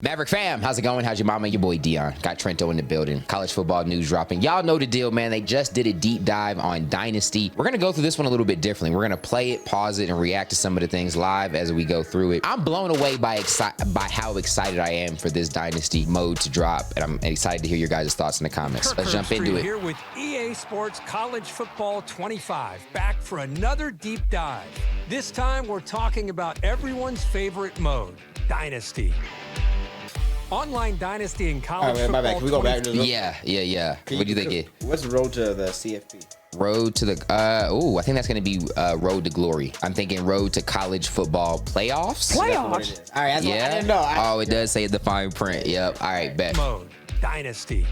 Maverick fam, how's it going? How's your mama? Your boy Dion. Got Trento in the building. College football news dropping. Y'all know the deal, man. They just did a deep dive on Dynasty. We're gonna go through this one a little bit differently. We're gonna play it, pause it, and react to some of the things live as we go through it. I'm blown away by how excited I am for this Dynasty mode to drop, and I'm excited to hear your guys' thoughts in the comments. Let's jump into it. Here with EA Sports College Football 25, back for another deep dive. This time we're talking about everyone's favorite mode, Dynasty. Online Dynasty in college football. My bad. Can we go back to the Yeah. What do you think? What's the road to the CFP? Road to the I think that's gonna be road to glory. I'm thinking road to college football playoffs. All right, that's what I didn't know. Oh, it does say the fine print. Yep. All right, bet. Mode Dynasty.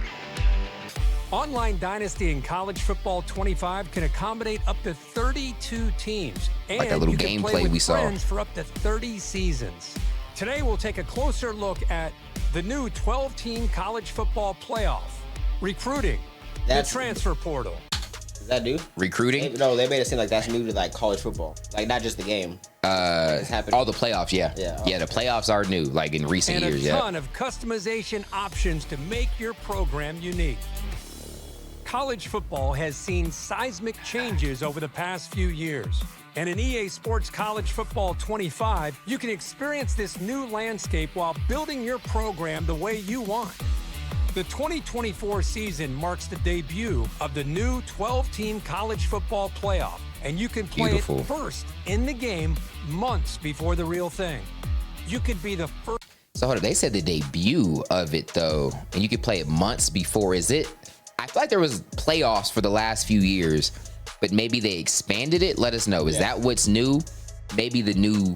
Online Dynasty in college football 25 can accommodate up to 32 teams, and Like that little you can play gameplay with we saw. friends for up to 30 seasons. Today we'll take a closer look at the new 12-team college football playoff, recruiting, the transfer portal. Is that new? Recruiting? No, they made it seem like that's new to like college football, like not just the game. It's happening. All the playoffs, yeah. The playoffs are new, like in recent years. And a ton of customization options to make your program unique. College football has seen seismic changes over the past few years. And in EA Sports College Football 25, you can experience this new landscape while building your program the way you want. The 2024 season marks the debut of the new 12-team college football playoff, and you can play it first in the game months before the real thing. You could be the first. So hold on, they said the debut of it though, and you could play it months before. Is it? I feel like there was playoffs for the last few years, but maybe they expanded it. Let us know. Is that what's new? Maybe the new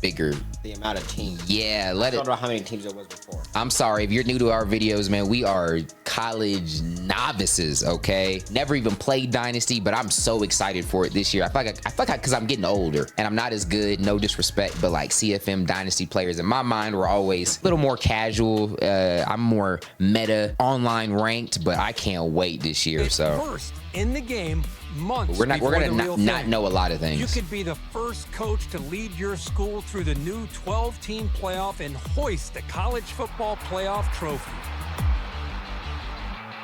bigger. The amount of teams. Yeah, I don't know how many teams there was before. I'm sorry if you're new to our videos, man. We are college novices, okay? Never even played Dynasty, but I'm so excited for it this year. I feel like because I'm getting older and I'm not as good, no disrespect, but like CFM Dynasty players in my mind were always a little more casual. I'm more meta, online ranked, but I can't wait this year. So first in the game months. We're gonna not know a lot of things. You could be the first coach to lead your school through the new 12-team playoff and hoist the college football playoff trophy.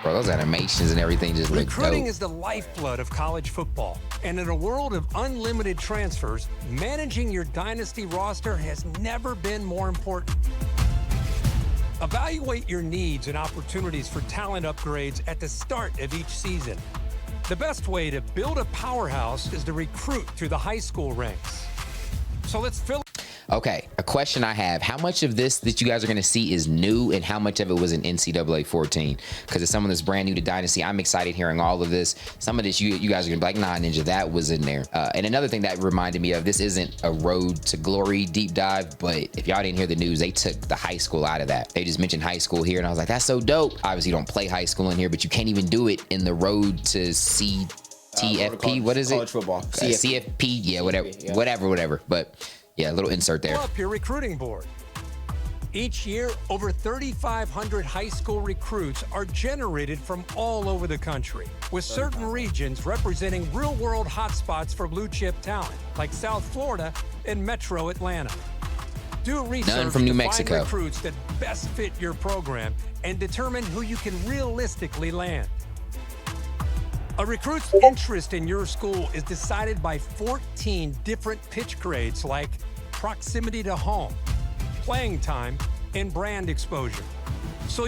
Bro, those animations and everything just look dope. Recruiting is the lifeblood of college football. And in a world of unlimited transfers, managing your dynasty roster has never been more important. Evaluate your needs and opportunities for talent upgrades at the start of each season. The best way to build a powerhouse is to recruit through the high school ranks. So let's fill. Okay, a question I have. How much of this that you guys are going to see is new and how much of it was in NCAA 14? Because as someone that's brand new to Dynasty, I'm excited hearing all of this. Some of this, you guys are going to be like, nah, Ninja, that was in there. And another thing that reminded me of, this isn't a road to glory deep dive, but if y'all didn't hear the news, they took the high school out of that. They just mentioned high school here, and I was like, that's so dope. Obviously, you don't play high school in here, but you can't even do it in the road to CTFP. What is it? College football. CFP, yeah, whatever. But yeah, a little insert there. Pull up your recruiting board. Each year, over 3,500 high school recruits are generated from all over the country, with certain regions representing real-world hotspots for blue-chip talent, like South Florida and Metro Atlanta. Do research from New to Mexico. find recruits that best fit your program and determine who you can realistically land. A recruit's interest in your school is decided by 14 different pitch grades like proximity to home, playing time, and brand exposure. So,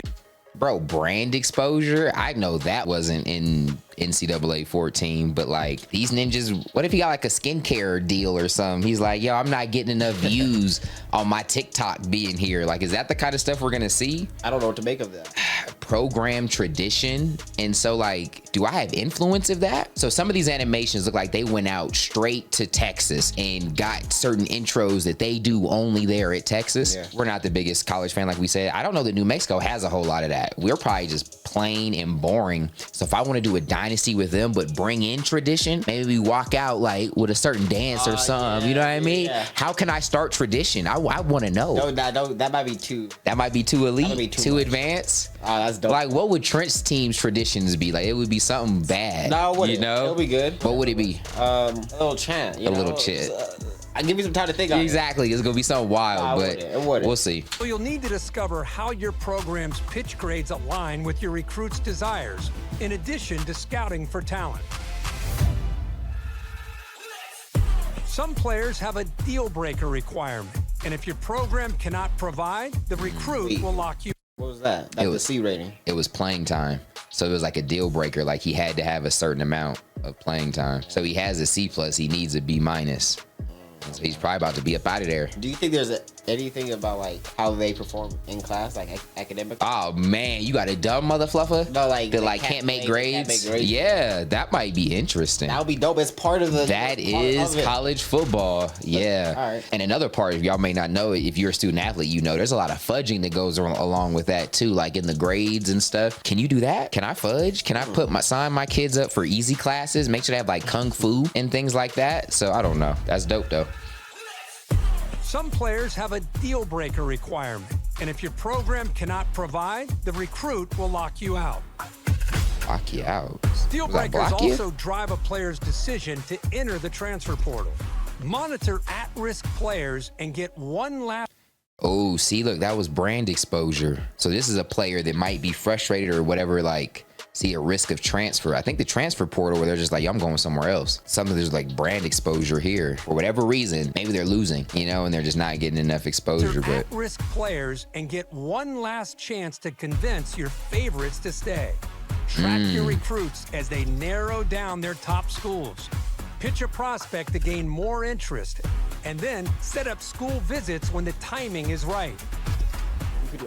bro, brand exposure? I know that wasn't in NCAA 14, but like these ninjas, what if he got like a skincare deal or something? He's like, yo, I'm not getting enough views on my TikTok being here. Like, is that the kind of stuff we're gonna see? I don't know what to make of that. Program tradition. And so like, do I have influence of that? So some of these animations look like they went out straight to Texas and got certain intros that they do only there at Texas. We're not the biggest college fan, like we said. I don't know that New Mexico has a whole lot of that. We're probably just plain and boring. So if I want to do a dynasty with them but bring in tradition, maybe we walk out like with a certain dance or something. You know what I mean? How can I start tradition? I want to know. No, that might be too. That might be too elite, That might be too advanced. That's dope. Like, what would Trent's team's traditions be? Like, it would be something bad. No, it wouldn't. You know? It'll be good. What would it be? A little chant. A little chant. I give you some time to think on it. Exactly. It's going to be something wild, but it wouldn't. We'll see. So you'll need to discover how your program's pitch grades align with your recruit's desires, in addition to scouting for talent. Some players have a deal breaker requirement, and if your program cannot provide, the recruit will lock you. What was that? That's the C rating. It was playing time. So it was like a deal breaker. Like he had to have a certain amount of playing time. So he has a C+, he needs a B-. So he's probably about to be up out of there. Do you think there's anything about like how they perform in class, like academic? Oh man, you got a dumb mother fluffer? No, like that like can't make grades. Yeah, that might be interesting. That would be dope as part of the. That is college football. Yeah. All right. And another part, if y'all may not know it, if you're a student athlete, you know there's a lot of fudging that goes along with that too, like in the grades and stuff. Can you do that? Can I fudge? Can I sign my kids up for easy classes? Make sure they have like kung fu and things like that. So I don't know. That's dope though. Some players have a deal breaker requirement, and if your program cannot provide, the recruit will lock you out. Lock you out? Deal breakers also drive a player's decision to enter the transfer portal. Monitor at-risk players and get one last. Oh, see, look, that was brand exposure. So this is a player that might be frustrated or whatever, like, see a risk of transfer. I think the transfer portal where they're just like, yo, I'm going somewhere else. Something there's like brand exposure here. For whatever reason, maybe they're losing, you know, and they're just not getting enough exposure. But at-risk players and get one last chance to convince your favorites to stay. Track your recruits as they narrow down their top schools. Pitch a prospect to gain more interest, and then set up school visits when the timing is right.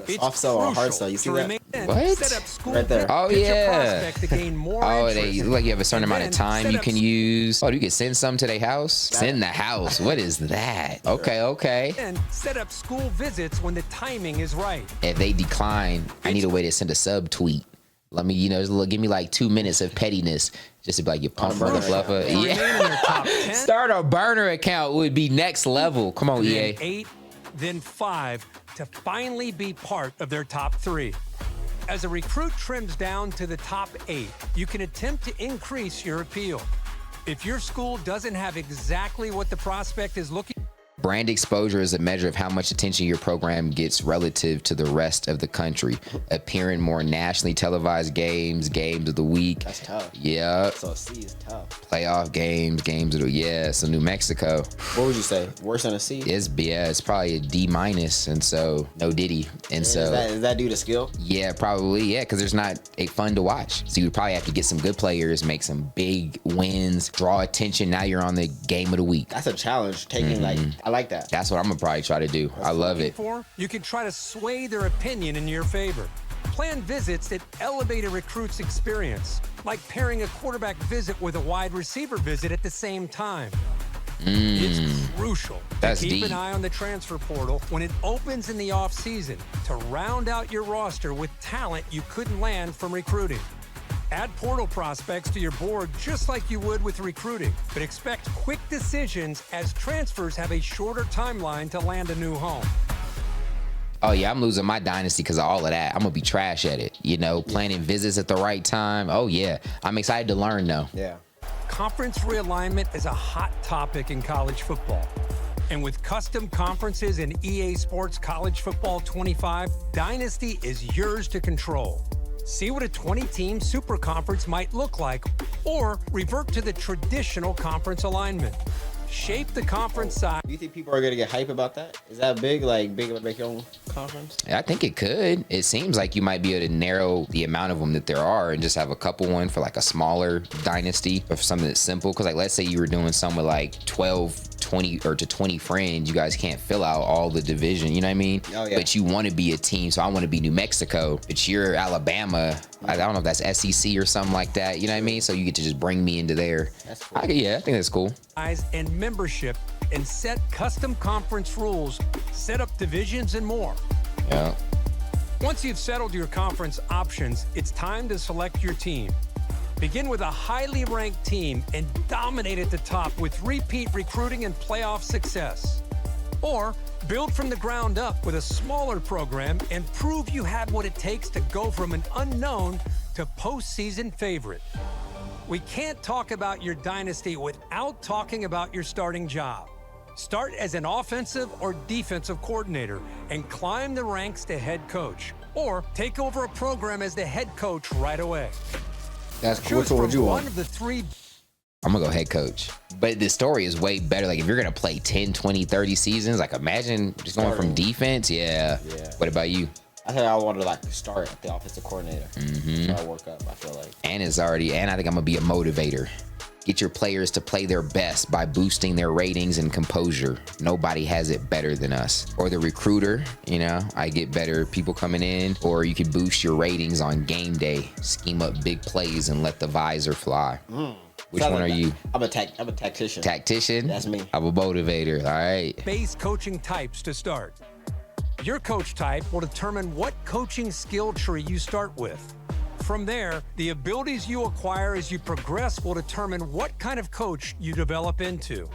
It's soft sell or hard sell. You see that? What? Set up school right there. Oh yeah. To gain more they look like you have a certain amount of time you can use. Oh, you can send some to their house. Send the house. What is that? Okay. And set up school visits when the timing is right. If they decline, I need a way to send a sub tweet. Let me, give me like 2 minutes of pettiness just to be like, you pump mother fluffer. Yeah. Start a burner account would be next level. Come on, EA. 8, then 5 to finally be part of their top 3. As a recruit trims down to the top 8, you can attempt to increase your appeal. If your school doesn't have exactly what the prospect is looking for, brand exposure is a measure of how much attention your program gets relative to the rest of the country. Appearing more nationally televised games of the week. That's tough. Yeah. So C is tough. Playoff games of the, so New Mexico. What would you say? Worse than a C? It's probably a D-, and so no Diddy. And so is that due to skill? Yeah, probably, yeah, because there's not a fun to watch. So you would probably have to get some good players, make some big wins, draw attention. Now you're on the game of the week. That's a challenge. Taking I like that. That's what I'm gonna probably try to do. I love it. You can try to sway their opinion in your favor. Plan visits that elevate a recruit's experience, like pairing a quarterback visit with a wide receiver visit at the same time. It's crucial to keep an eye on the transfer portal when it opens in the offseason to round out your roster with talent you couldn't land from recruiting. Add portal prospects to your board just like you would with recruiting, but expect quick decisions as transfers have a shorter timeline to land a new home. Oh yeah, I'm losing my dynasty because of all of that. I'm gonna be trash at it, planning visits at the right time. Oh yeah, I'm excited to learn though. Yeah. Conference realignment is a hot topic in college football. And with custom conferences in EA Sports College Football 25, Dynasty is yours to control. See what a 20-team super conference might look like, or revert to the traditional conference alignment. Shape the conference size. Do you think people are going to get hype about that? Is that big? Like, big about make your own conference? I think it could. It seems like you might be able to narrow the amount of them that there are and just have a couple one for like a smaller dynasty or something that's simple. Because like, let's say you were doing something with like 12, 20 or to 20 friends. You guys can't fill out all the division. You know what I mean? Oh, yeah. But you want to be a team. So I want to be New Mexico, but you're Alabama. I don't know if that's SEC or something like that. You know what I mean? So you get to just bring me into there. That's cool. I think that's cool. And membership, and set custom conference rules, set up divisions, and more. Yeah. Once you've settled your conference options, it's time to select your team. Begin with a highly ranked team and dominate at the top with repeat recruiting and playoff success. Or build from the ground up with a smaller program and prove you have what it takes to go from an unknown to postseason favorite. We can't talk about your dynasty without talking about your starting job. Start as an offensive or defensive coordinator and climb the ranks to head coach. Or take over a program as the head coach right away. That's cool. Which one would you want? One of the three. I'm gonna go head coach. But the story is way better. Like, if you're gonna play 10, 20, 30 seasons, like, imagine just going from defense. Yeah. What about you? I think I want to like start at the offensive coordinator. So I work up, I feel like. And I think I'm gonna be a motivator. Get your players to play their best by boosting their ratings and composure. Nobody has it better than us. Or the recruiter, you know, I get better people coming in. Or you could boost your ratings on game day, scheme up big plays and let the visor fly. Which one are you? I'm a tactician. Tactician? That's me. I'm a motivator. All right. Base coaching types to start. Your coach type will determine what coaching skill tree you start with. From there, the abilities you acquire as you progress will determine what kind of coach you develop into.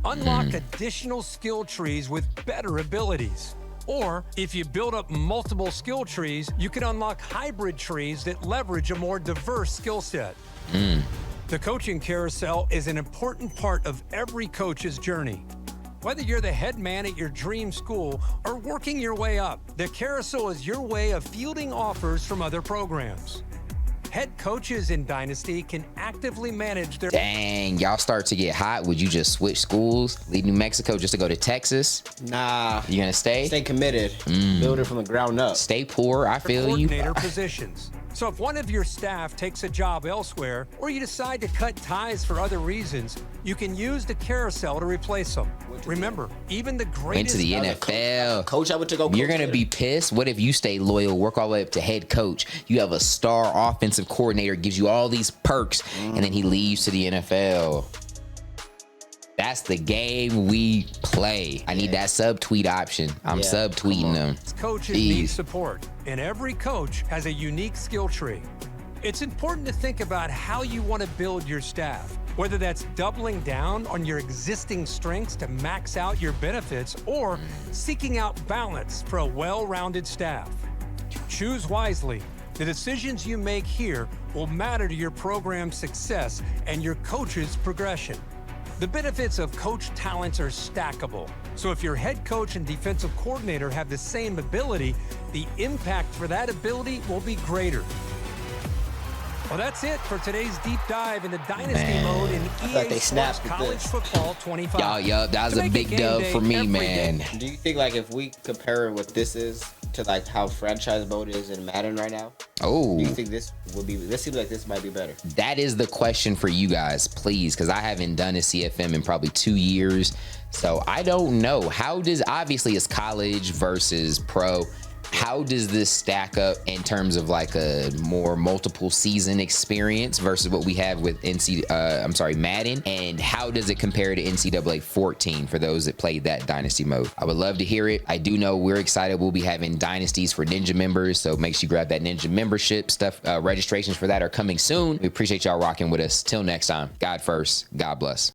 Unlock additional skill trees with better abilities. Or, if you build up multiple skill trees, you can unlock hybrid trees that leverage a more diverse skill set. The coaching carousel is an important part of every coach's journey. Whether you're the head man at your dream school or working your way up, the carousel is your way of fielding offers from other programs. Head coaches in Dynasty can actively manage their... Dang, y'all start to get hot. Would you just switch schools, leave New Mexico just to go to Texas? Nah. You gonna stay? Stay committed. Build it from the ground up. Stay poor. I feel you. Coordinator positions. So if one of your staff takes a job elsewhere, or you decide to cut ties for other reasons, you can use the carousel to replace them. Remember, even the greatest... Went to the NFL. Coach, I went to go coach. You're going to be pissed. What if you stay loyal, work all the way up to head coach? You have a star offensive coordinator, gives you all these perks, and then he leaves to the NFL. That's the game we play. I need that subtweet option. I'm subtweeting them. Coaches need support, and every coach has a unique skill tree. It's important to think about how you want to build your staff, whether that's doubling down on your existing strengths to max out your benefits or seeking out balance for a well-rounded staff. Choose wisely. The decisions you make here will matter to your program's success and your coach's progression. The benefits of coach talents are stackable. So if your head coach and defensive coordinator have the same ability, the impact for that ability will be greater. Well, that's it for today's deep dive into Dynasty mode in EA Sports College Football 25. Yo, that was a big dub for me, man. Do you think, like, if we compare what this is to, like, how franchise mode is in Madden right now? Oh. Do you think this seems like this might be better? That is the question for you guys, please, because I haven't done a CFM in probably 2 years. So I don't know. Obviously it's college versus pro. How does this stack up in terms of like a more multiple season experience versus what we have with Madden? And how does it compare to NCAA 14 for those that played that Dynasty mode? I would love to hear it. I do know we're excited. We'll be having Dynasties for Ninja members, so make sure you grab that Ninja membership stuff. Registrations for that are coming soon. We appreciate y'all rocking with us. Till next time, God first, God bless.